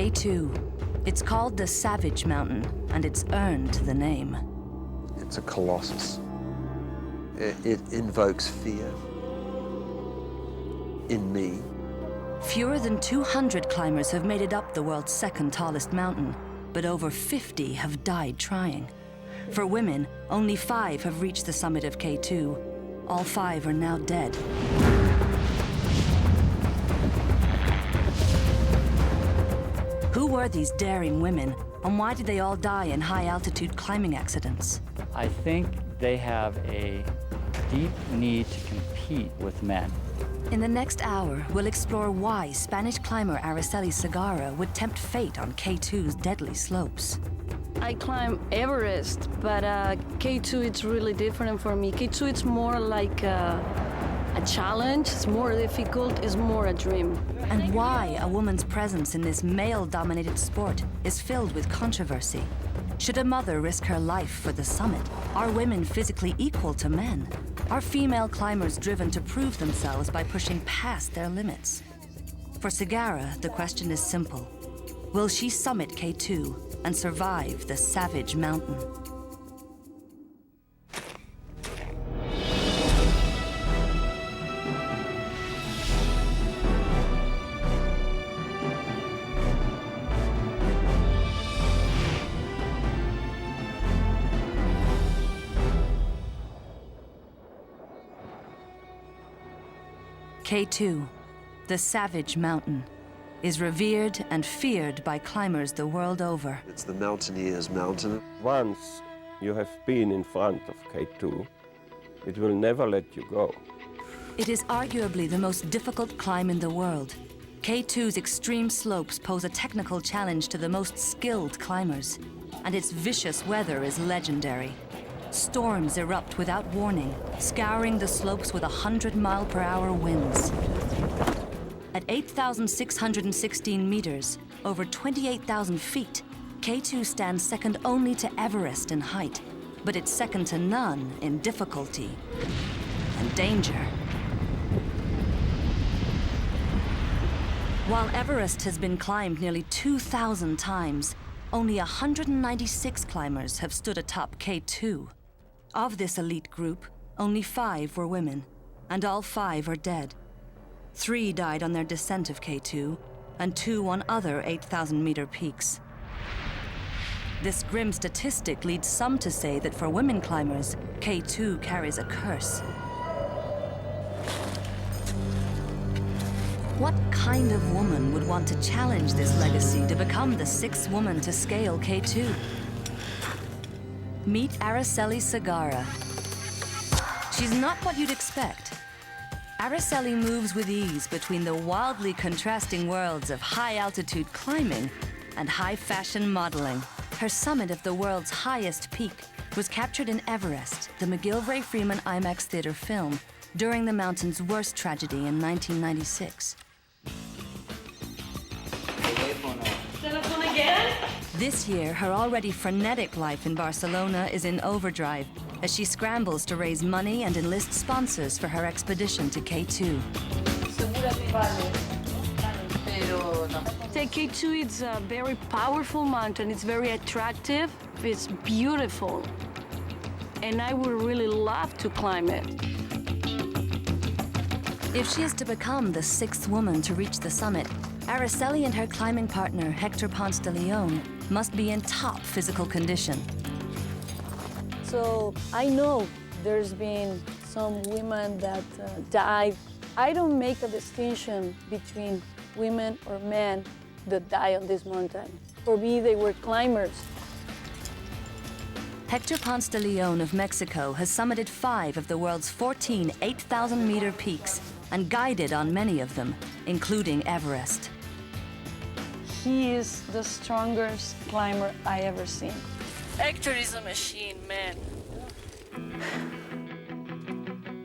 K2. It's called the Savage Mountain, and it's earned the name. It's a colossus. It invokes fear in me. Fewer than 200 climbers have made it up the world's second tallest mountain, but over 50 have died trying. For women, only 5 have reached the summit of K2. All 5 are now dead. Who were these daring women, and why did they all die in high-altitude climbing accidents? I think they have a deep need to compete with men. In the next hour, we'll explore why Spanish climber Araceli Sagara would tempt fate on K2's deadly slopes. I climb Everest, but K2 it's really different for me. K2 it's more like a challenge, it's more difficult, it's more a dream. And why a woman's presence in this male-dominated sport is filled with controversy. Should a mother risk her life for the summit? Are women physically equal to men? Are female climbers driven to prove themselves by pushing past their limits? For Sagara, the question is simple. Will she summit K2 and survive the Savage Mountain? K2, the Savage Mountain, is revered and feared by climbers the world over. It's the mountaineer's mountain. Once you have been in front of K2, it will never let you go. It is arguably the most difficult climb in the world. K2's extreme slopes pose a technical challenge to the most skilled climbers, and its vicious weather is legendary. Storms erupt without warning, scouring the slopes with 100-mile-per-hour winds. At 8,616 meters, over 28,000 feet, K2 stands second only to Everest in height, but it's second to none in difficulty and danger. While Everest has been climbed nearly 2,000 times, only 196 climbers have stood atop K2. Of this elite group, only 5 were women, and all 5 are dead. 3 died on their descent of K2, and 2 on other 8,000-meter peaks. This grim statistic leads some to say that for women climbers, K2 carries a curse. What kind of woman would want to challenge this legacy to become the 6th woman to scale K2? Meet Araceli Sagara. She's not what you'd expect. Araceli moves with ease between the wildly contrasting worlds of high-altitude climbing and high-fashion modeling. Her summit of the world's highest peak was captured in Everest, the McGillivray Freeman IMAX Theater film, during the mountain's worst tragedy in 1996. Telephone again? This year, her already frenetic life in Barcelona is in overdrive as she scrambles to raise money and enlist sponsors for her expedition to K2. K2 is a very powerful mountain. It's very attractive. It's beautiful. And I would really love to climb it. If she is to become the 6th woman to reach the summit, Araceli and her climbing partner, Hector Ponce de Leon, must be in top physical condition. So I know there's been some women that died. I don't make a distinction between women or men that die on this mountain. For me, they were climbers. Hector Ponce de Leon of Mexico has summited 5 of the world's 14 8,000-meter peaks and guided on many of them, including Everest. He is the strongest climber I ever seen. Hector is a machine, man.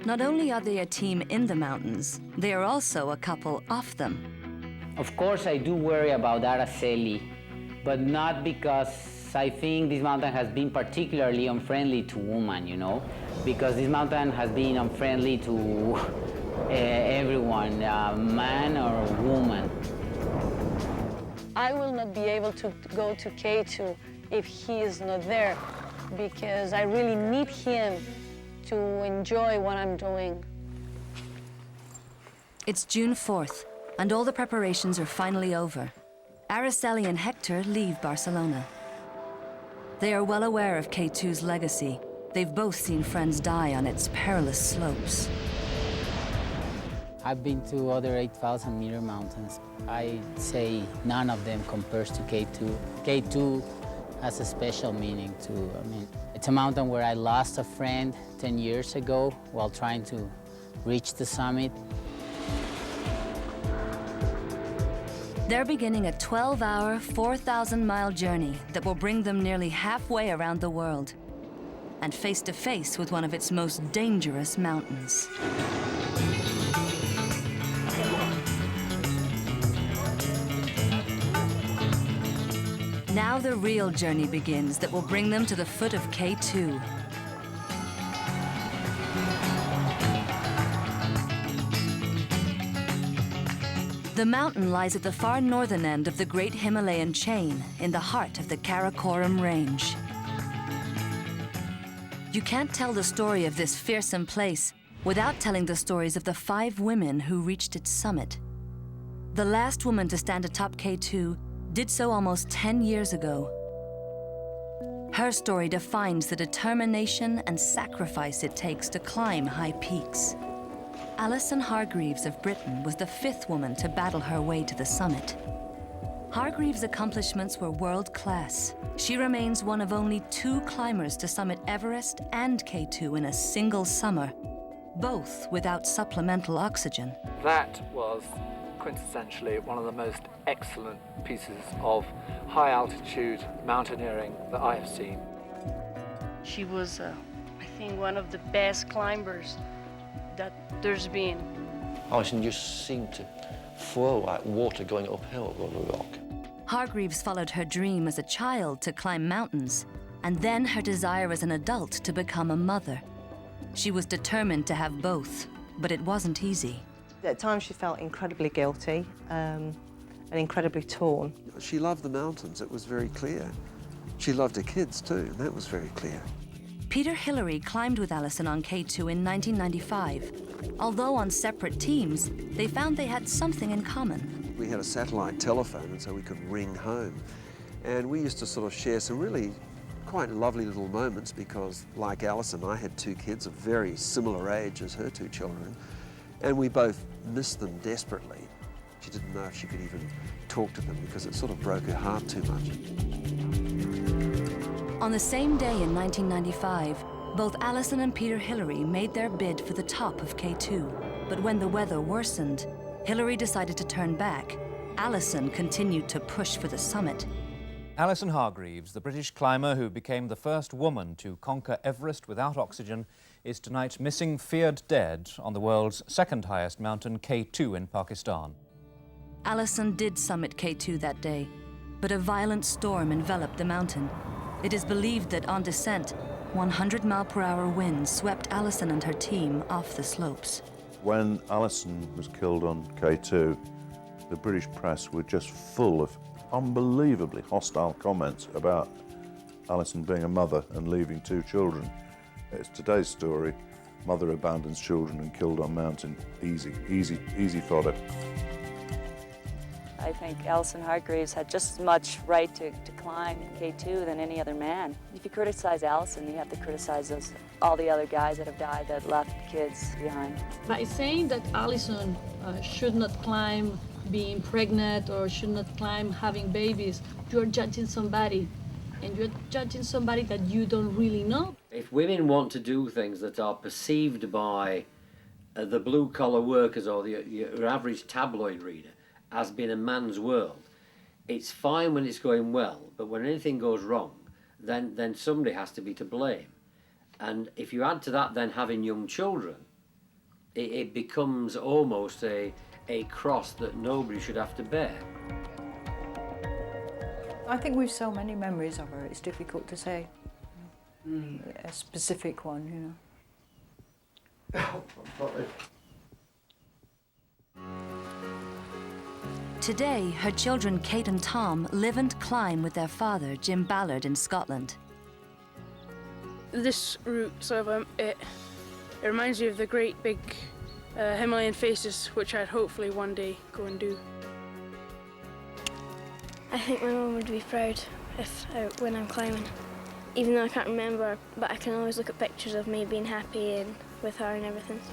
Not only are they a team in the mountains, they are also a couple off them. Of course, I do worry about Araceli, but not because I think this mountain has been particularly unfriendly to women, you know, because this mountain has been unfriendly to everyone, man or woman. I will not be able to go to K2 if he is not there, because I really need him to enjoy what I'm doing. It's June 4th, and all the preparations are finally over. Araceli and Hector leave Barcelona. They are well aware of K2's legacy. They've both seen friends die on its perilous slopes. I've been to other 8,000-meter mountains. I'd say none of them compares to K2. K2 has a special meaning too. I mean, it's a mountain where I lost a friend 10 years ago while trying to reach the summit. They're beginning a 12-hour, 4,000-mile journey that will bring them nearly halfway around the world and face-to-face with one of its most dangerous mountains. Now the real journey begins that will bring them to the foot of K2. The mountain lies at the far northern end of the Great Himalayan chain, in the heart of the Karakoram Range. You can't tell the story of this fearsome place without telling the stories of the 5 women who reached its summit. The last woman to stand atop K2 did so almost 10 years ago. Her story defines the determination and sacrifice it takes to climb high peaks. Alison Hargreaves of Britain was the 5th woman to battle her way to the summit. Hargreaves' accomplishments were world-class. She remains one of only 2 climbers to summit Everest and K2 in a single summer, both without supplemental oxygen. That was quintessentially one of the most excellent pieces of high-altitude mountaineering that I have seen. She was, I think, one of the best climbers that there's been. Alison just seemed to flow like water going uphill on a rock. Hargreaves followed her dream as a child to climb mountains, and then her desire as an adult to become a mother. She was determined to have both, but it wasn't easy. At times she felt incredibly guilty and incredibly torn. She loved the mountains, it was very clear. She loved her kids too, and that was very clear. Peter Hillary climbed with Alison on K2 in 1995. Although on separate teams, they found they had something in common. We had a satellite telephone, and so we could ring home. And we used to sort of share some really quite lovely little moments because, like Alison, I had 2 kids of very similar age as her 2 children, and we both missed them desperately. She didn't know if she could even talk to them because it sort of broke her heart too much. On the same day in 1995, both Alison and Peter Hillary made their bid for the top of K2. But when the weather worsened, Hillary decided to turn back. Alison continued to push for the summit. Alison Hargreaves, the British climber who became the first woman to conquer Everest without oxygen, is tonight missing feared dead on the world's 2nd highest mountain, K2 in Pakistan. Alison did summit K2 that day, but a violent storm enveloped the mountain. It is believed that on descent, 100-mile-per-hour winds swept Alison and her team off the slopes. When Alison was killed on K2, the British press were just full of unbelievably hostile comments about Alison being a mother and leaving 2 children. It's today's story. Mother abandons children and killed on mountain. Easy, easy, easy fodder. I think Alison Hargreaves had just as much right to climb K2 than any other man. If you criticize Alison, you have to criticize all the other guys that have died that left kids behind. By saying that Alison should not climb being pregnant or should not climb having babies, you're judging somebody, and you're judging somebody that you don't really know. If women want to do things that are perceived by the blue-collar workers or your average tabloid reader as being a man's world, it's fine when it's going well, but when anything goes wrong, then somebody has to be to blame. And if you add to that then having young children, it becomes almost a cross that nobody should have to bear. I think we've so many memories of her, it's difficult to say a specific one, you know. Today, her children Kate and Tom live and climb with their father, Jim Ballard, in Scotland. This route it reminds me of the great big Himalayan faces, which I'd hopefully one day go and do. I think my mum would be proud when I'm climbing. Even though I can't remember, but I can always look at pictures of me being happy and with her and everything. So.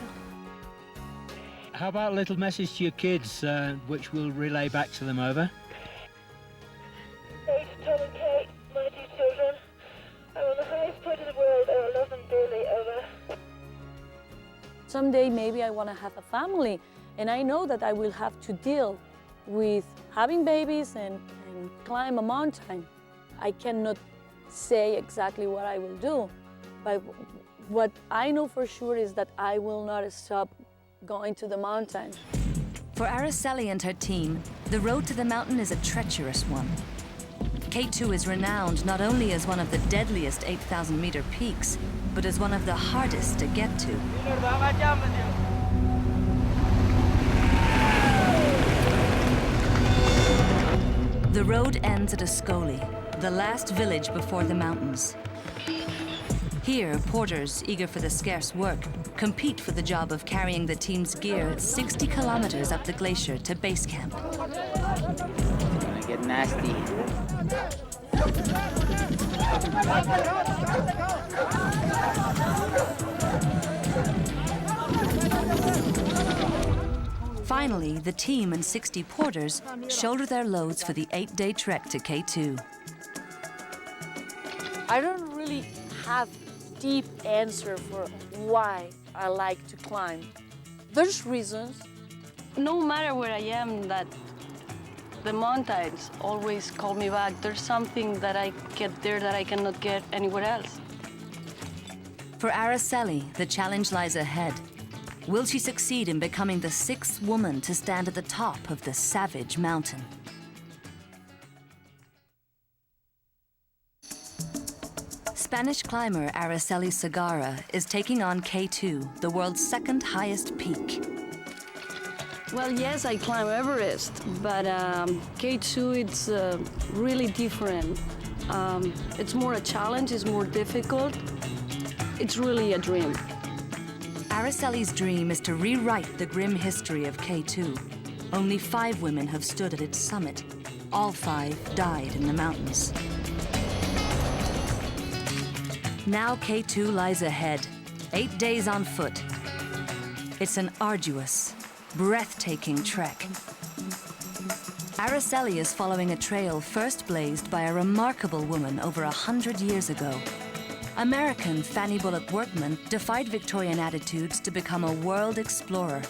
How about a little message to your kids, which we'll relay back to them over? Hey, to Tom and Kate, my two children. I'm on the highest point in the world. I will love them dearly. Over. Someday maybe I want to have a family, and I know that I will have to deal with having babies and climb a mountain. I cannot say exactly what I will do, but what I know for sure is that I will not stop going to the mountain. For Araceli and her team, the road to the mountain is a treacherous one. K2 is renowned not only as one of the deadliest 8,000-meter peaks, but as one of the hardest to get to. The road ends at Ascoli, the last village before the mountains. Here, porters, eager for the scarce work, compete for the job of carrying the team's gear 60 kilometers up the glacier to base camp. It's gonna get nasty. Finally, the team and 60 porters shoulder their loads for the 8-day trek to K2. I don't really have deep answer for why I like to climb. There's reasons. No matter where I am, that the mountains always call me back. There's something that I get there that I cannot get anywhere else. For Araceli, the challenge lies ahead. Will she succeed in becoming the 6th woman to stand at the top of the savage mountain? Spanish climber Araceli Sagara is taking on K2, the world's 2nd highest peak. Well, yes, I climb Everest, but K2, it's really different. It's more a challenge, it's more difficult. It's really a dream. Araceli's dream is to rewrite the grim history of K2. Only 5 women have stood at its summit. All 5 died in the mountains. Now K2 lies ahead, 8 days on foot. It's an arduous, breathtaking trek. Araceli is following a trail first blazed by a remarkable woman over 100 years ago. American Fanny Bullock Workman defied Victorian attitudes to become a world explorer.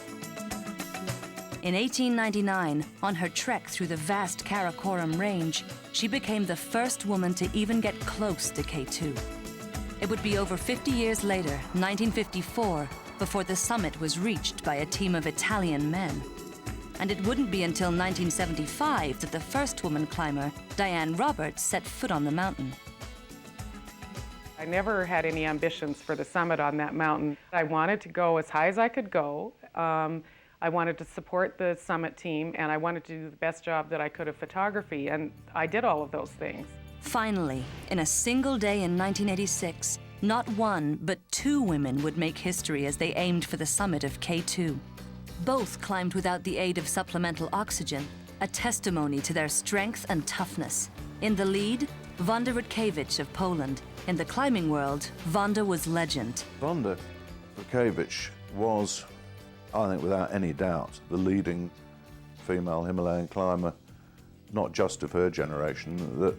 In 1899, on her trek through the vast Karakoram Range, she became the first woman to even get close to K2. It would be over 50 years later, 1954, before the summit was reached by a team of Italian men. And it wouldn't be until 1975 that the first woman climber, Diane Roberts, set foot on the mountain. I never had any ambitions for the summit on that mountain. I wanted to go as high as I could go. I wanted to support the summit team, and I wanted to do the best job that I could of photography, and I did all of those things. Finally, in a single day in 1986, not 1, but 2 women would make history as they aimed for the summit of K2. Both climbed without the aid of supplemental oxygen, a testimony to their strength and toughness. In the lead, Wanda Rutkiewicz of Poland. In the climbing world, Wanda was legend. Wanda Rutkevich was, I think without any doubt, the leading female Himalayan climber, not just of her generation, that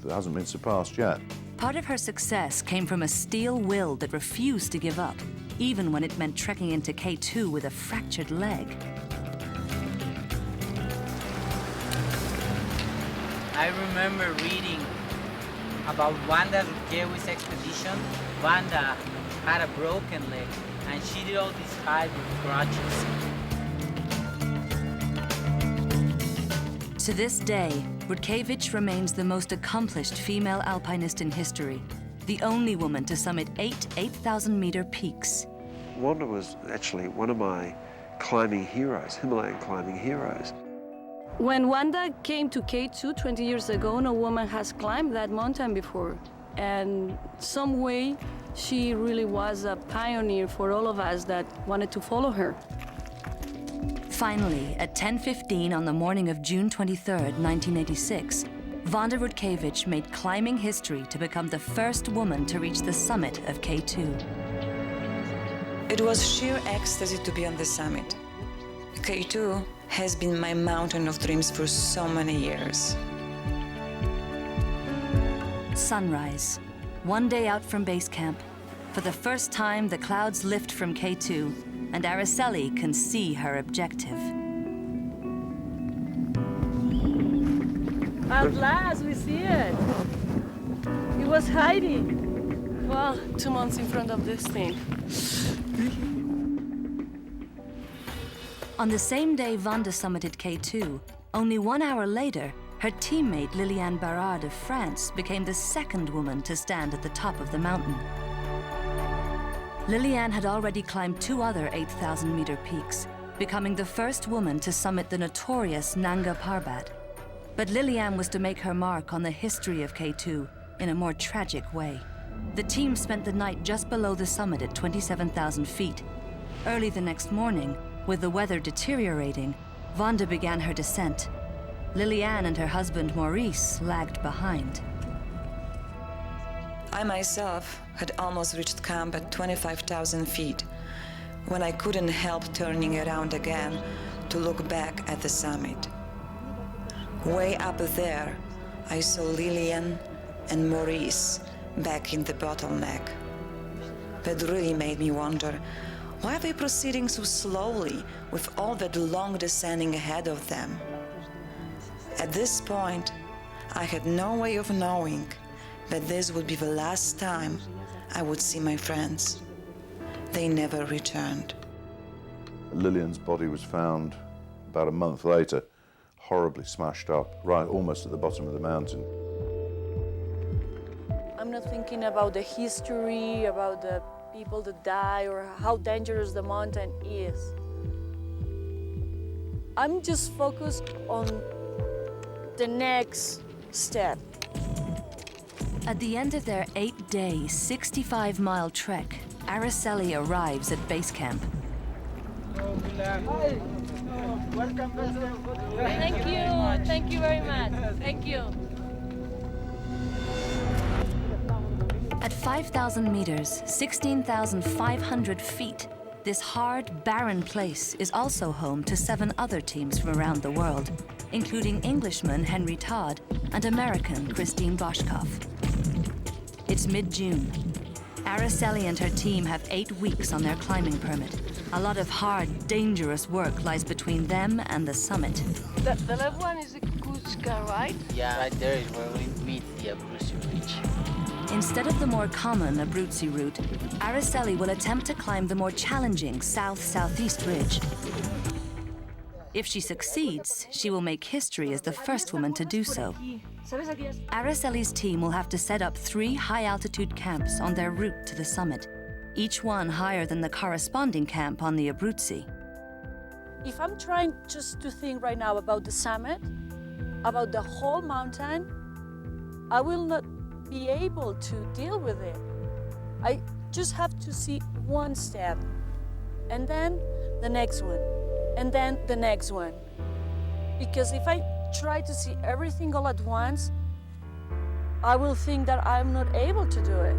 hasn't been surpassed yet. Part of her success came from a steel will that refused to give up, even when it meant trekking into K2 with a fractured leg. I remember reading about Wanda Rutkewicz's expedition. Wanda had a broken leg, and she did all this hike with crutches. To this day, Rutkevich remains the most accomplished female alpinist in history, the only woman to summit 8 8,000-meter peaks. Wanda was actually one of my climbing heroes, Himalayan climbing heroes. When Wanda came to K2 20 years ago, no woman has climbed that mountain before. And some way, she really was a pioneer for all of us that wanted to follow her. Finally, at 10:15 on the morning of June 23rd, 1986, Wanda Rutkevich made climbing history to become the first woman to reach the summit of K2. It was sheer ecstasy to be on the summit. K2 has been my mountain of dreams for so many years. Sunrise. One day out from base camp. For the first time, the clouds lift from K2, and Araceli can see her objective. At last, we see it. It was hiding. Well, 2 months in front of this thing. On the same day Wanda summited K2, only 1 hour later, her teammate Liliane Barrard of France became the second woman to stand at the top of the mountain. Liliane had already climbed 2 other 8,000-meter peaks, becoming the first woman to summit the notorious Nanga Parbat. But Liliane was to make her mark on the history of K2 in a more tragic way. The team spent the night just below the summit at 27,000 feet. Early the next morning, with the weather deteriorating, Wanda began her descent. Liliane and her husband Maurice lagged behind. I myself had almost reached camp at 25,000 feet when I couldn't help turning around again to look back at the summit. Way up there, I saw Liliane and Maurice back in the bottleneck. That really made me wonder, why are they proceeding so slowly with all that long descending ahead of them? At this point, I had no way of knowing that this would be the last time I would see my friends. They never returned. Liliane's body was found about a month later, horribly smashed up, right almost at the bottom of the mountain. I'm not thinking about the history, about the people that die, or how dangerous the mountain is. I'm just focused on the next step. At the end of their 8-day, 65-mile trek, Araceli arrives at base camp. Hi. Welcome. Thank you very much. Thank you. At 5,000 meters, 16,500 feet, this hard, barren place is also home to 7 other teams from around the world, including Englishman Henry Todd and American Christine Boschkoff. It's mid-June. Araceli and her team have 8 weeks on their climbing permit. A lot of hard, dangerous work lies between them and the summit. The left one is the Kangchenjunga, right? Yeah, right there is where we meet the Abruzzi Ridge. Instead of the more common Abruzzi route, Araceli will attempt to climb the more challenging south-southeast ridge. If she succeeds, she will make history as the first woman to do so. Araceli's team will have to set up 3 high-altitude camps on their route to the summit, each one higher than the corresponding camp on the Abruzzi. If I'm trying just to think right now about the summit, about the whole mountain, I will not be able to deal with it. I just have to see one step, and then the next one, and then the next one. Because if I try to see everything all at once, I will think that I'm not able to do it.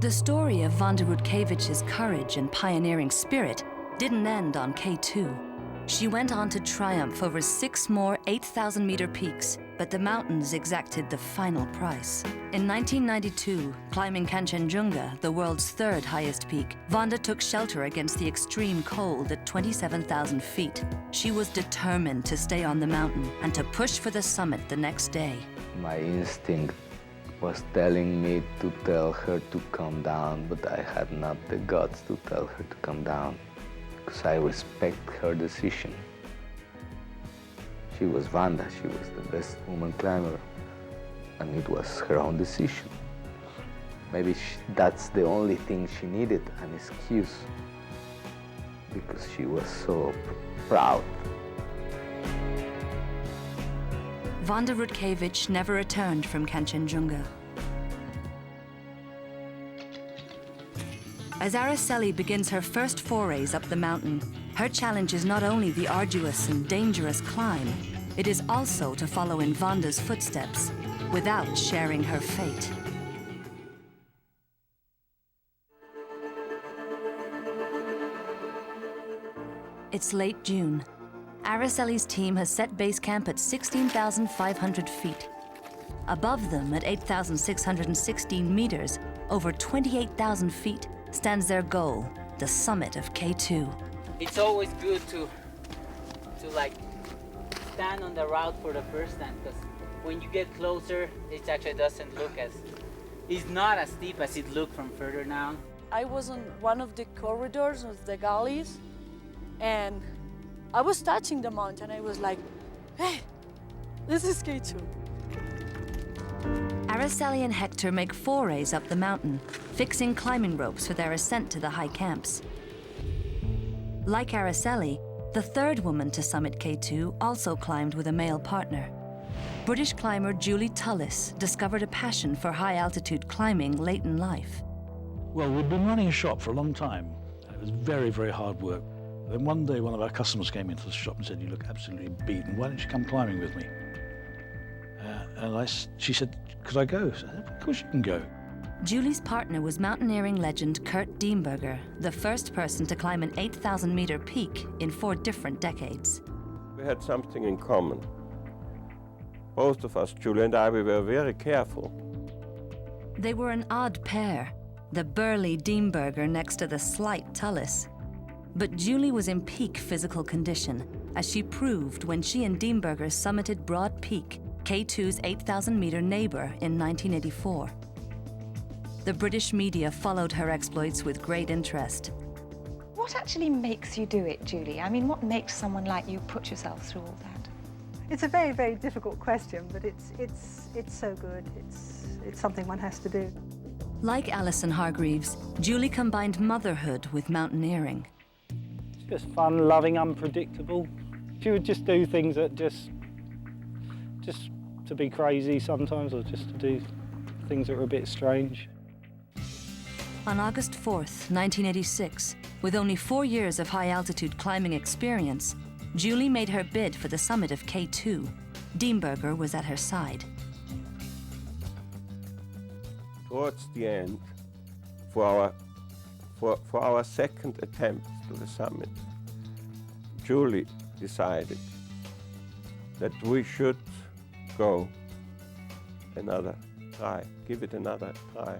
The story of Wanda Rutkewicz's courage and pioneering spirit didn't end on K2. She went on to triumph over 6 more 8,000-meter peaks, but the mountains exacted the final price. In 1992, climbing Kangchenjunga, the world's 3rd highest peak, Wanda took shelter against the extreme cold at 27,000 feet. She was determined to stay on the mountain and to push for the summit the next day. My instinct was telling me to tell her to come down, but I had not the guts to tell her to come down, because I respect her decision. She was Wanda, she was the best woman climber, and it was her own decision. Maybe that's the only thing she needed, an excuse. because she was so proud. Wanda Rutkevich never returned from Kangchenjunga. As Araceli begins her first forays up the mountain, her challenge is not only the arduous and dangerous climb, it is also to follow in Wanda's footsteps without sharing her fate. It's late June. Araceli's team has set base camp at 16,500 feet. Above them, at 8,616 meters, over 28,000 feet, stands their goal, the summit of K2. It's always good to like stand on the route for the first time, because when you get closer, it actually doesn't look it's not as steep as it looked from further down. I was on one of the corridors of the gullies, and I was touching the mountain. I was like, hey, this is K2. Araceli and Hector make forays up the mountain, fixing climbing ropes for their ascent to the high camps. Like Araceli, the third woman to summit K2 also climbed with a male partner. British climber Julie Tullis discovered a passion for high-altitude climbing late in life. Well, we'd been running a shop for a long time. It was very, very hard work. Then one day, one of our customers came into the shop and said, "You look absolutely beaten. Why don't you come climbing with me?" She said, "Could I go?" I said, "Of course you can go." Julie's partner was mountaineering legend Kurt Diemberger, the first person to climb an 8,000-meter peak in 4 different decades. We had something in common. Both of us, Julie and I, we were very careful. They were an odd pair, the burly Diemberger next to the slight Tullis. But Julie was in peak physical condition, as she proved when she and Diemberger summited Broad Peak, K2's 8,000-meter neighbor, in 1984. The British media followed her exploits with great interest. What actually makes you do it, Julie? I mean, what makes someone like you put yourself through all that? It's a very, very difficult question, but it's so good. It's something one has to do. Like Alison Hargreaves, Julie combined motherhood with mountaineering. It's just fun, loving, unpredictable. She would just do things that just to be crazy sometimes, or just to do things that were a bit strange. On August 4th, 1986, with only 4 years of high-altitude climbing experience, Julie made her bid for the summit of K2. Diemberger was at her side. Towards the end, for our second attempt to the summit, Julie decided that we should go another try, give it another try.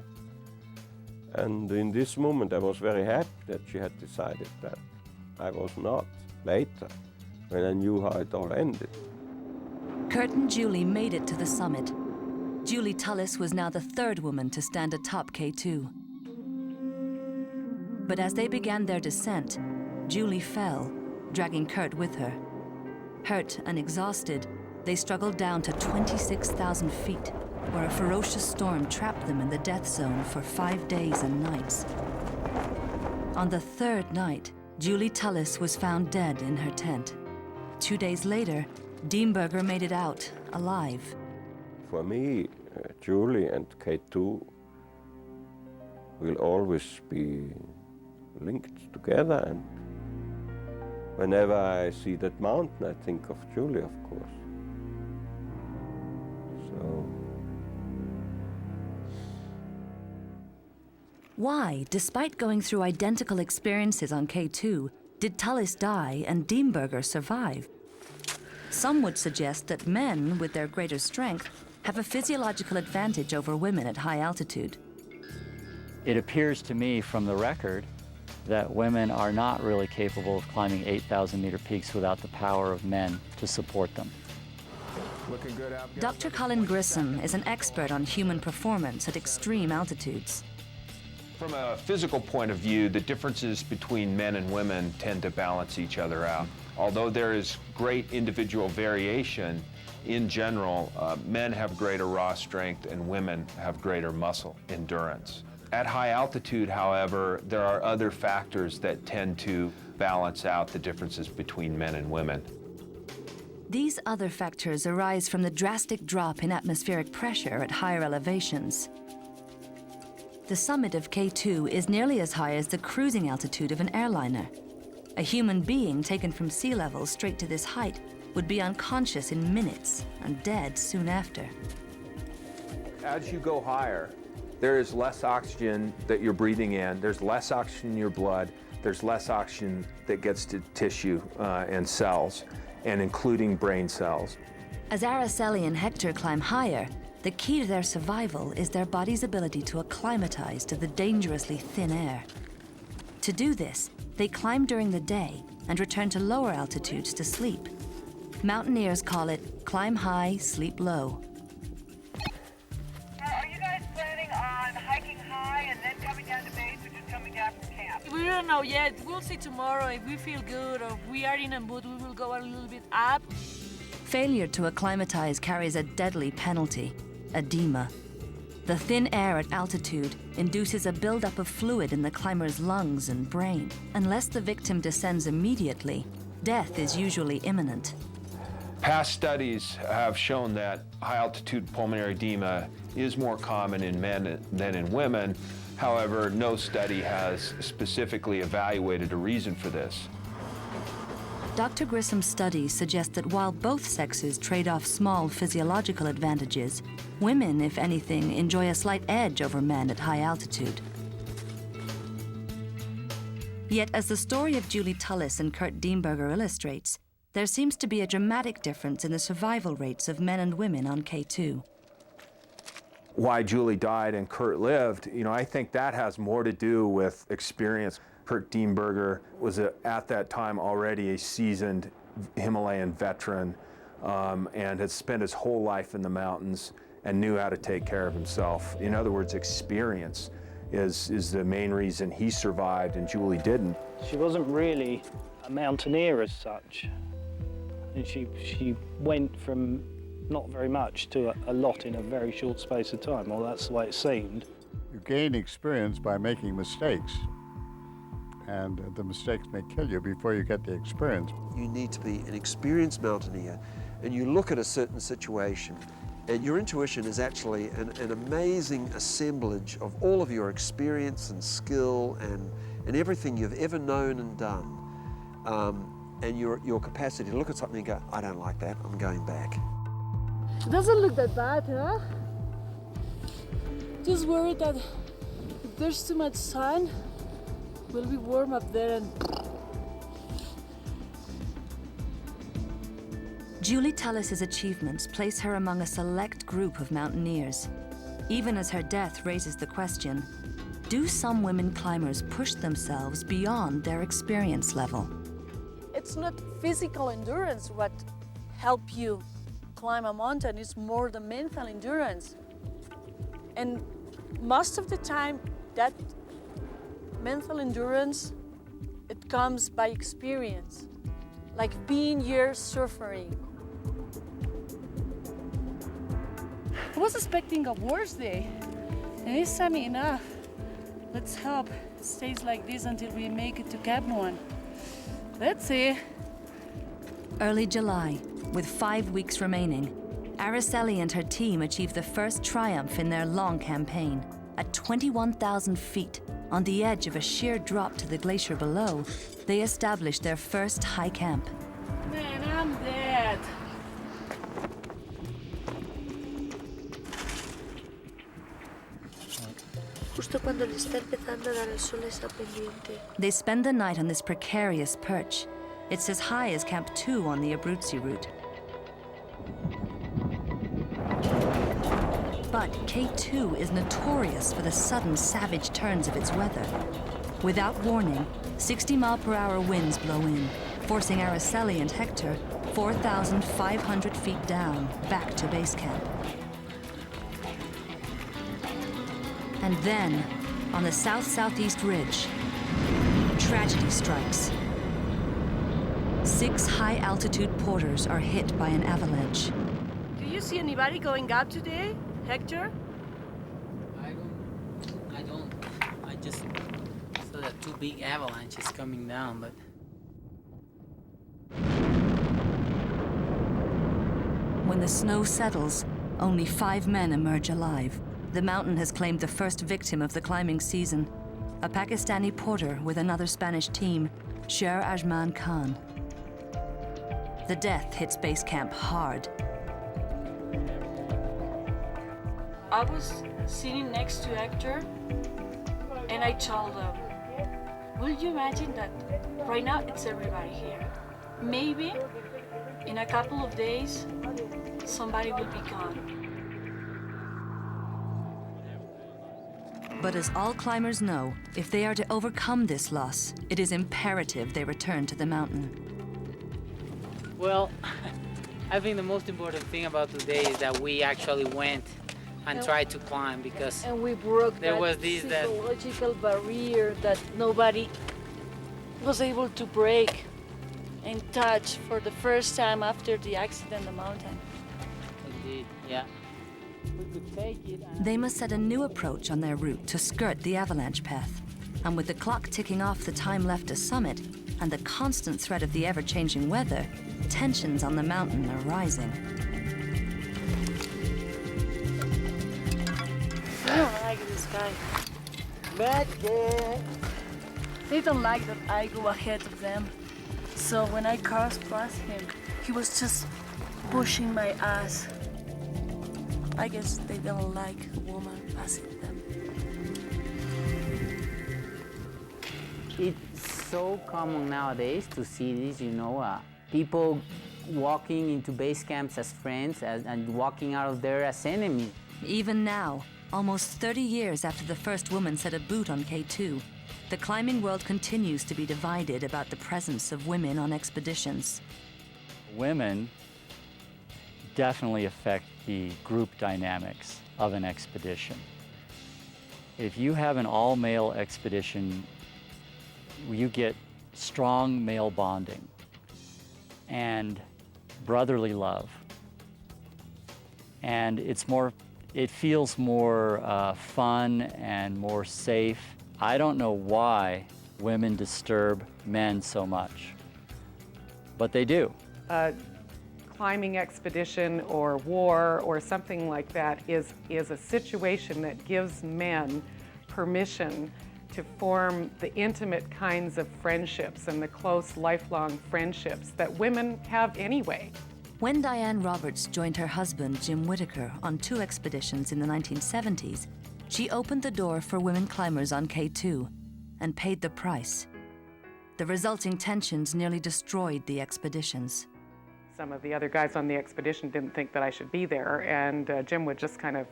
And in this moment, I was very happy that she had decided that. I was not later, when I knew how it all ended. Kurt and Julie made it to the summit. Julie Tullis was now the third woman to stand atop K2. But as they began their descent, Julie fell, dragging Kurt with her. Hurt and exhausted, they struggled down to 26,000 feet, where a ferocious storm trapped them in the death zone for 5 days and nights. On the third night, Julie Tullis was found dead in her tent. 2 days later, Diemberger made it out, alive. For me, Julie and K2 will always be linked together, and whenever I see that mountain, I think of Julie, of course. So. Why, despite going through identical experiences on K2, did Tullis die and Diemberger survive? Some would suggest that men, with their greater strength, have a physiological advantage over women at high altitude. It appears to me from the record that women are not really capable of climbing 8,000-meter peaks without the power of men to support them. Dr. Colin Grissom is an expert on human performance at extreme altitudes. From a physical point of view, the differences between men and women tend to balance each other out. Although there is great individual variation, in general, men have greater raw strength and women have greater muscle endurance. At high altitude, however, there are other factors that tend to balance out the differences between men and women. These other factors arise from the drastic drop in atmospheric pressure at higher elevations. The summit of K2 is nearly as high as the cruising altitude of an airliner. A human being taken from sea level straight to this height would be unconscious in minutes and dead soon after. As you go higher, there is less oxygen that you're breathing in, there's less oxygen in your blood, there's less oxygen that gets to tissue and cells, and including brain cells. As Araceli and Hector climb higher, the key to their survival is their body's ability to acclimatize to the dangerously thin air. To do this, they climb during the day and return to lower altitudes to sleep. Mountaineers call it climb high, sleep low. Are you guys planning on hiking high and then coming down to base, or just coming down from camp? We don't know yet. We'll see tomorrow. If we feel good or if we are in a mood, we will go a little bit up. Failure to acclimatize carries a deadly penalty, edema. The thin air at altitude induces a buildup of fluid in the climber's lungs and brain. Unless the victim descends immediately, death is usually imminent. Past studies have shown that high-altitude pulmonary edema is more common in men than in women. However, no study has specifically evaluated a reason for this. Dr. Grissom's studies suggest that while both sexes trade off small physiological advantages, women, if anything, enjoy a slight edge over men at high altitude. Yet, as the story of Julie Tullis and Kurt Diemberger illustrates, there seems to be a dramatic difference in the survival rates of men and women on K2. Why Julie died and Kurt lived, I think that has more to do with experience. Kurt Diemberger was at that time already a seasoned Himalayan veteran and had spent his whole life in the mountains and knew how to take care of himself. In other words, experience is the main reason he survived and Julie didn't. She wasn't really a mountaineer as such. And she went from not very much to a lot in a very short space of time. Well, that's the way it seemed. You gain experience by making mistakes, and the mistakes may kill you before you get the experience. You need to be an experienced mountaineer, and you look at a certain situation, and your intuition is actually an amazing assemblage of all of your experience and skill and everything you've ever known and done. And your capacity to look at something and go, I don't like that, I'm going back. It doesn't look that bad, huh? Just worried that if there's too much sun, we'll be warm up there and... Julie Tullis's achievements place her among a select group of mountaineers. Even as her death raises the question, do some women climbers push themselves beyond their experience level? It's not physical endurance what help you climb a mountain, it's more the mental endurance. And most of the time, that mental endurance, it comes by experience, like being years suffering. I was expecting a worse day, and it's sunny enough. Let's hope it stays like this until we make it to Camp 1. Let's see. Early July, with 5 weeks remaining, Araceli and her team achieved the first triumph in their long campaign. At 21,000 feet, on the edge of a sheer drop to the glacier below, they established their first high camp. Man, I'm dead. Justo cuando le está empezando a dar el sol esa pendiente. They spend the night on this precarious perch. It's as high as Camp 2 on the Abruzzi route. But K2 is notorious for the sudden savage turns of its weather. Without warning, 60-mile-per-hour winds blow in, forcing Araceli and Hector 4,500 feet down, back to base camp. And then, on the south-southeast ridge, tragedy strikes. 6 high-altitude porters are hit by an avalanche. Do you see anybody going up today, Hector? I don't. two big avalanches coming down, but When the snow settles, only 5 men emerge alive. The mountain has claimed the first victim of the climbing season, a Pakistani porter with another Spanish team, Sher Ajman Khan. The death hits base camp hard. I was sitting next to Hector, and I told him, will you imagine that right now it's everybody here? Maybe in a couple of days, somebody will be gone. But as all climbers know, if they are to overcome this loss, it is imperative they return to the mountain. well, I think the most important thing about today is that we actually went and tried to climb, because And we broke there that was this psychological barrier that nobody was able to break and touch for the first time after the accident on the mountain. Indeed, yeah. We could take it. They must set a new approach on their route to skirt the avalanche path. And with the clock ticking off the time left to summit and the constant threat of the ever-changing weather, tensions on the mountain are rising. I don't like this guy. But they don't like that I go ahead of them. So when I crossed him, he was just pushing my ass. I guess they don't like a woman passing them. It's so common nowadays to see this, people walking into base camps as friends and walking out of there as enemies. Even now, almost 30 years after the first woman set a boot on K2, the climbing world continues to be divided about the presence of women on expeditions. Women definitely affect the group dynamics of an expedition. If you have an all-male expedition, you get strong male bonding and brotherly love. And it feels more fun and more safe. I don't know why women disturb men so much, but they do. A climbing expedition or war or something like that is a situation that gives men permission to form the intimate kinds of friendships and the close, lifelong friendships that women have anyway. When Diane Roberts joined her husband, Jim Whittaker, on 2 expeditions in the 1970s, she opened the door for women climbers on K2 and paid the price. The resulting tensions nearly destroyed the expeditions. Some of the other guys on the expedition didn't think that I should be there, and Jim would just kind of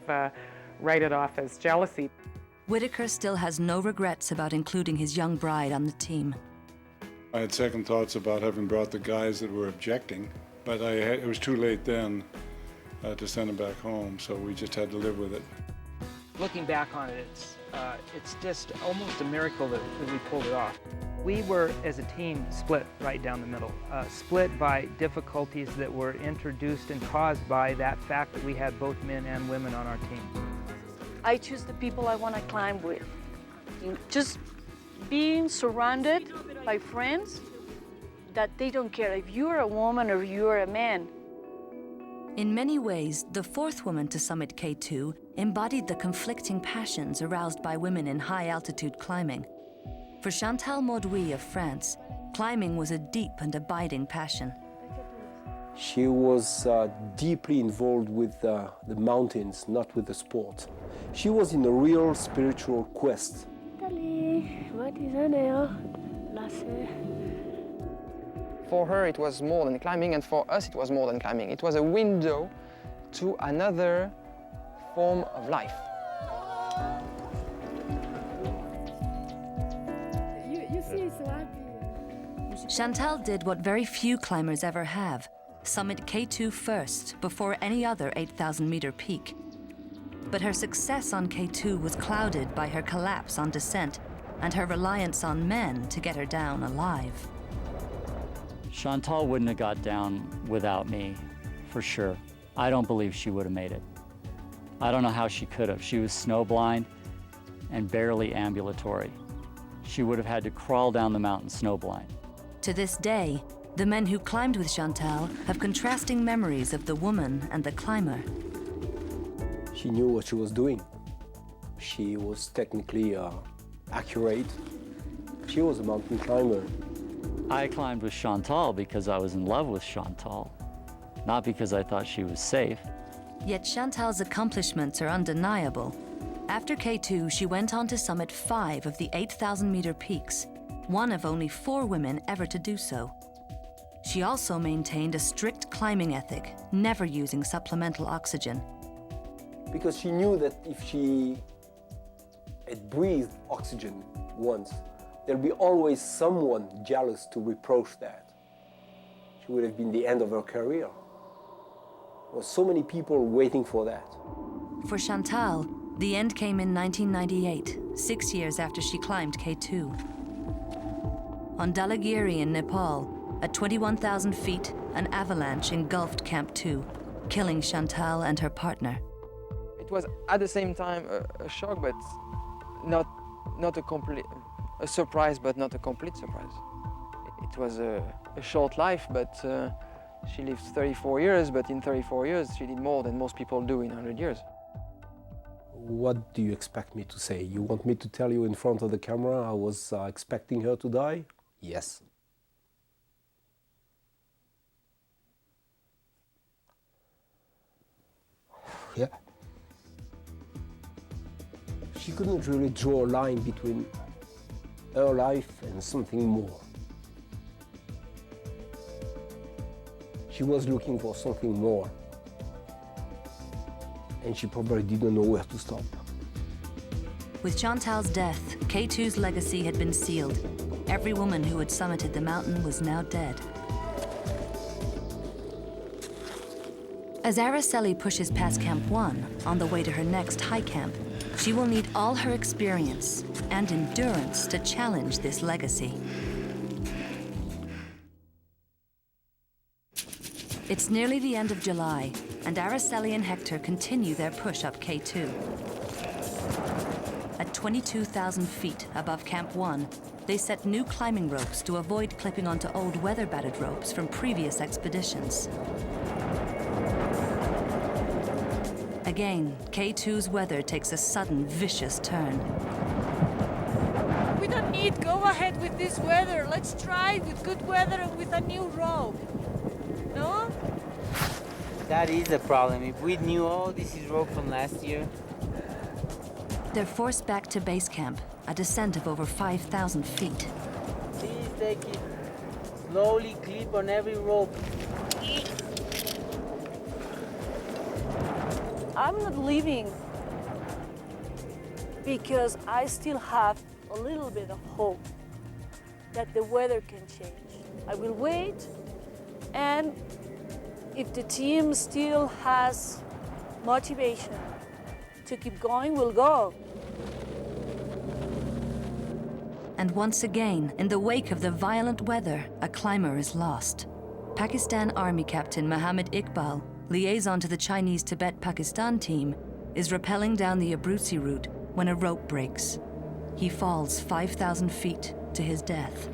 write it off as jealousy. Whittaker still has no regrets about including his young bride on the team. I had second thoughts about having brought the guys that were objecting, but it was too late then to send them back home, so we just had to live with it. Looking back on it, it's just almost a miracle that we pulled it off. We were, as a team, split right down the middle, split by difficulties that were introduced and caused by that fact that we had both men and women on our team. I choose the people I want to climb with. Just being surrounded by friends that they don't care if you're a woman or you're a man. In many ways, the 4th woman to summit K2 embodied the conflicting passions aroused by women in high-altitude climbing. For Chantal Mauduit of France, climbing was a deep and abiding passion. She was deeply involved with the mountains, not with the sport. She was in a real spiritual quest. For her, it was more than climbing, and for us, it was more than climbing. It was a window to another form of life. You see, so happy. Chantal did what very few climbers ever have, summit K2 first before any other 8,000-meter peak. But her success on K2 was clouded by her collapse on descent and her reliance on men to get her down alive. Chantal wouldn't have got down without me, for sure. I don't believe she would have made it. I don't know how she could have. She was snowblind and barely ambulatory. she would have had to crawl down the mountain snowblind. To this day, the men who climbed with Chantal have contrasting memories of the woman and the climber. She knew what she was doing. She was technically accurate. She was a mountain climber. I climbed with Chantal because I was in love with Chantal, not because I thought she was safe. Yet Chantal's accomplishments are undeniable. After K2, she went on to summit 5 of the 8,000-meter peaks, one of only 4 women ever to do so. She also maintained a strict climbing ethic, never using supplemental oxygen. Because she knew that if she had breathed oxygen once, there'll be always someone jealous to reproach that. She would have been the end of her career. There were so many people waiting for that. For Chantal, the end came in 1998, 6 years after she climbed K2. On Dhaulagiri in Nepal, at 21,000 feet, an avalanche engulfed Camp 2, killing Chantal and her partner. It was at the same time a shock, but not a surprise, but not a complete surprise. It was a short life, but she lived 34 years, but in 34 years she did more than most people do in 100 years. What do you expect me to say? You want me to tell you in front of the camera I was expecting her to die? Yes. Yeah. She couldn't really draw a line between her life and something more. She was looking for something more, and she probably didn't know where to stop. With Chantal's death, K2's legacy had been sealed. Every woman who had summited the mountain was now dead. As Araceli pushes past Camp 1 on the way to her next high camp, she will need all her experience and endurance to challenge this legacy. It's nearly the end of July, and Araceli and Hector continue their push up K2. At 22,000 feet above Camp 1, they set new climbing ropes to avoid clipping onto old weather-battered ropes from previous expeditions. Again, K2's weather takes a sudden, vicious turn. We don't need go ahead with this weather. Let's try with good weather and with a new rope. No? That is the problem. If we knew all this is rope from last year. They're forced back to base camp, a descent of over 5,000 feet. Please take it slowly, clip on every rope. I'm not leaving because I still have a little bit of hope that the weather can change. I will wait, and if the team still has motivation to keep going, we'll go. And once again, in the wake of the violent weather, a climber is lost. Pakistan Army Captain Mohammed Iqbal, liaison to the Chinese Tibet-Pakistan team, is rappelling down the Abruzzi route when a rope breaks. He falls 5,000 feet to his death.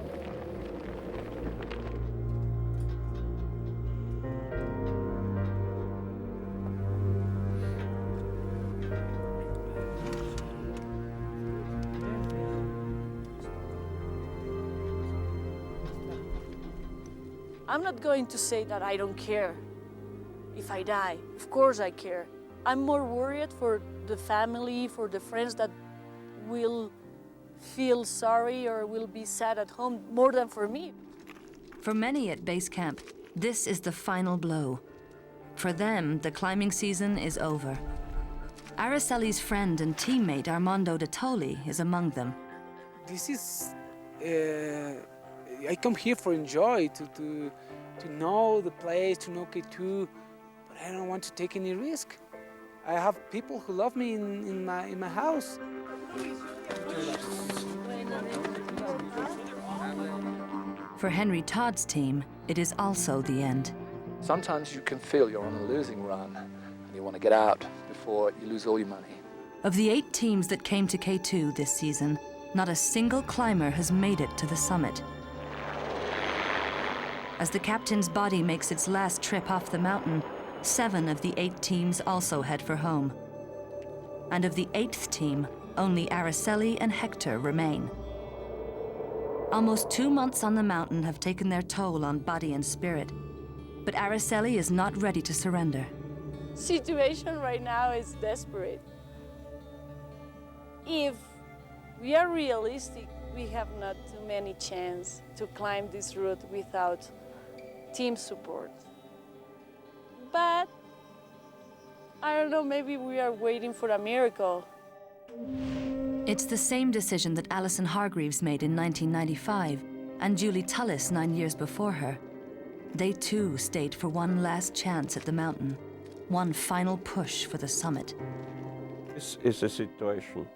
I'm not going to say that I don't care if I die. Of course I care. I'm more worried for the family, for the friends that will feel sorry or will be sad at home more than for me. For many at base camp, this is the final blow. For them, the climbing season is over. Araceli's friend and teammate Armando de Toli is among them. This is, I come here for enjoy, to know the place, to know K2, but I don't want to take any risk. I have people who love me in my house. For Henry Todd's team, it is also the end. Sometimes you can feel you're on a losing run and you want to get out before you lose all your money. Of the 8 teams that came to K2 this season, not a single climber has made it to the summit. As the captain's body makes its last trip off the mountain, 7 of the 8 teams also head for home. And of the 8th team, only Araceli and Hector remain. Almost 2 months on the mountain have taken their toll on body and spirit, but Araceli is not ready to surrender. Situation right now is desperate. If we are realistic, we have not too many chances to climb this route without team support. But I don't know, maybe we are waiting for a miracle. It's the same decision that Alison Hargreaves made in 1995 and Julie Tullis 9 years before her. They too stayed for one last chance at the mountain, one final push for the summit. This is a situation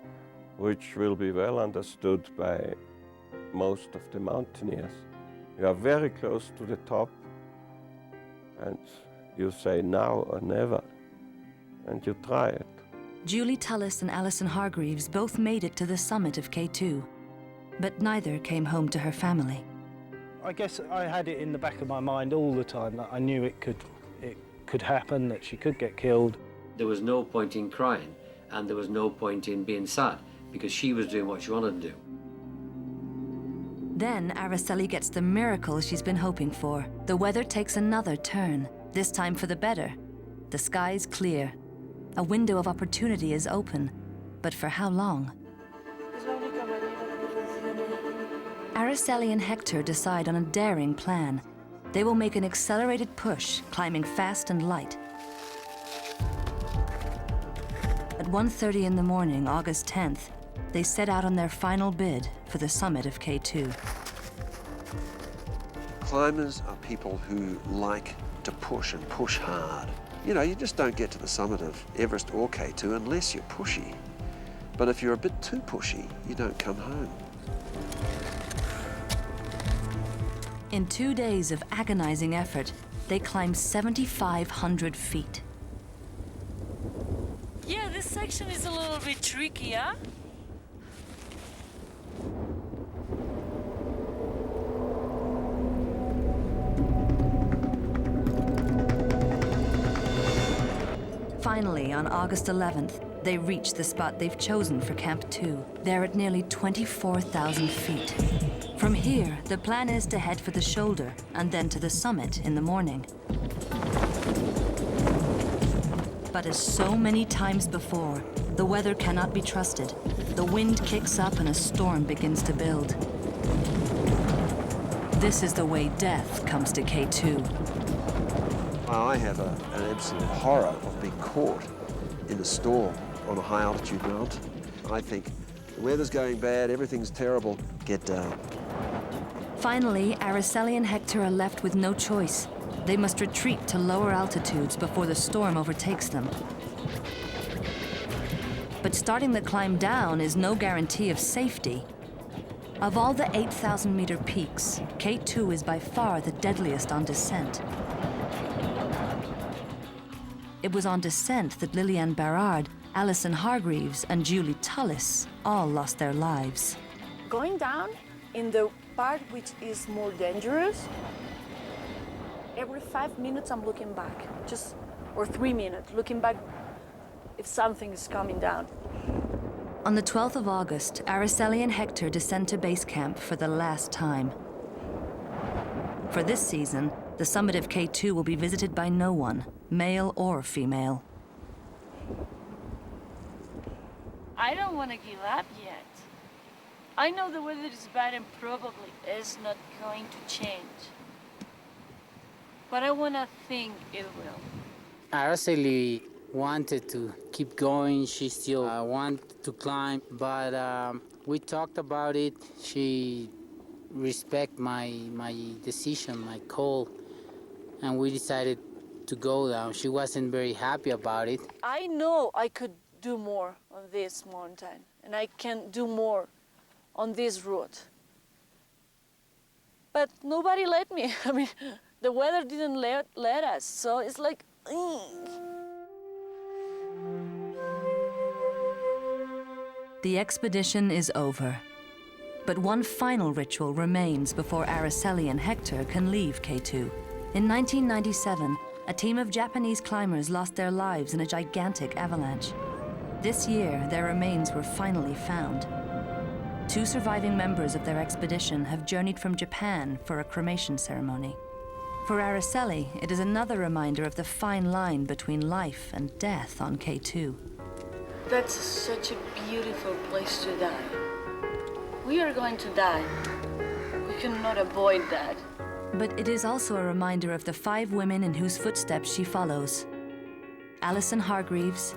which will be well understood by most of the mountaineers. You are very close to the top and you say now or never, and you try it. Julie Tullis and Alison Hargreaves both made it to the summit of K2, but neither came home to her family. I guess I had it in the back of my mind all the time that I knew it could happen, that she could get killed. There was no point in crying, and there was no point in being sad, because she was doing what she wanted to do. Then Araceli gets the miracle she's been hoping for. The weather takes another turn, this time for the better. The sky's clear. A window of opportunity is open, but for how long? Araceli and Hector decide on a daring plan. They will make an accelerated push, climbing fast and light. At 1:30 in the morning, August 10th, they set out on their final bid for the summit of K2. Climbers are people who like to push and push hard. You know, you just don't get to the summit of Everest or K2 unless you're pushy. But if you're a bit too pushy, you don't come home. In 2 days of agonizing effort, they climbed 7,500 feet. Yeah, this section is a little bit tricky, huh? Finally, on August 11th, they reach the spot they've chosen for Camp 2. They're at nearly 24,000 feet. From here, the plan is to head for the shoulder and then to the summit in the morning. But as so many times before, the weather cannot be trusted. The wind kicks up and a storm begins to build. This is the way death comes to K2. I have an absolute horror of being caught in a storm on a high altitude mountain. I think the weather's going bad, everything's terrible, get down. Finally, Araceli and Hector are left with no choice. They must retreat to lower altitudes before the storm overtakes them. But starting the climb down is no guarantee of safety. Of all the 8,000-meter peaks, K2 is by far the deadliest on descent. It was on descent that Liliane Barrard, Alison Hargreaves, and Julie Tullis all lost their lives. Going down in the part which is more dangerous, every 5 minutes I'm looking back, or 3 minutes, looking back if something is coming down. On the 12th of August, Araceli and Hector descend to base camp for the last time. For this season, the summit of K2 will be visited by no one, male or female. I don't want to give up yet. I know the weather is bad and probably is not going to change. But I want to think it will. Araceli wanted to keep going. She still wanted to climb, but we talked about it. She respected my decision, my call, and we decided to go down. She wasn't very happy about it. I know I could do more on this mountain, and I can do more on this route. But nobody let me. I mean, the weather didn't let us, so it's like, The expedition is over. But one final ritual remains before Araceli and Hector can leave K2. In 1997, a team of Japanese climbers lost their lives in a gigantic avalanche. This year, their remains were finally found. 2 surviving members of their expedition have journeyed from Japan for a cremation ceremony. For Araceli, it is another reminder of the fine line between life and death on K2. That's such a beautiful place to die. We are going to die. We cannot avoid that. But it is also a reminder of the 5 women in whose footsteps she follows. Alison Hargreaves,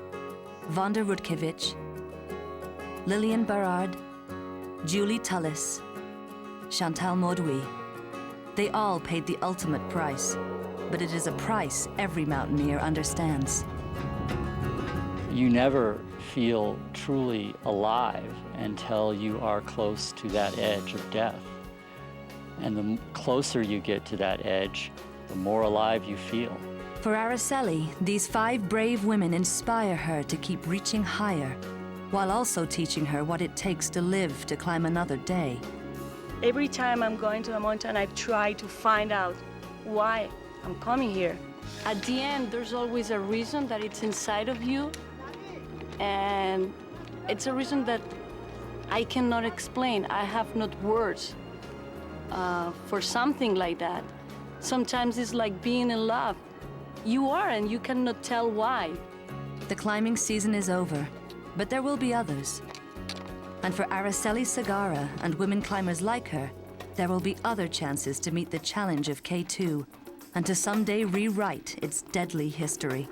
Wanda Rutkevich, Liliane Barrard, Julie Tullis, Chantal Mauduit. They all paid the ultimate price, but it is a price every mountaineer understands. You never feel truly alive until you are close to that edge of death. And the closer you get to that edge, the more alive you feel. For Araceli, these 5 brave women inspire her to keep reaching higher, while also teaching her what it takes to live to climb another day. Every time I'm going to a mountain, I try to find out why I'm coming here. At the end, there's always a reason that it's inside of you, and it's a reason that I cannot explain. I have not words for something like that. Sometimes it's like being in love. You are, and you cannot tell why. The climbing season is over, but there will be others. And for Araceli Sagara and women climbers like her, there will be other chances to meet the challenge of K2 and to someday rewrite its deadly history.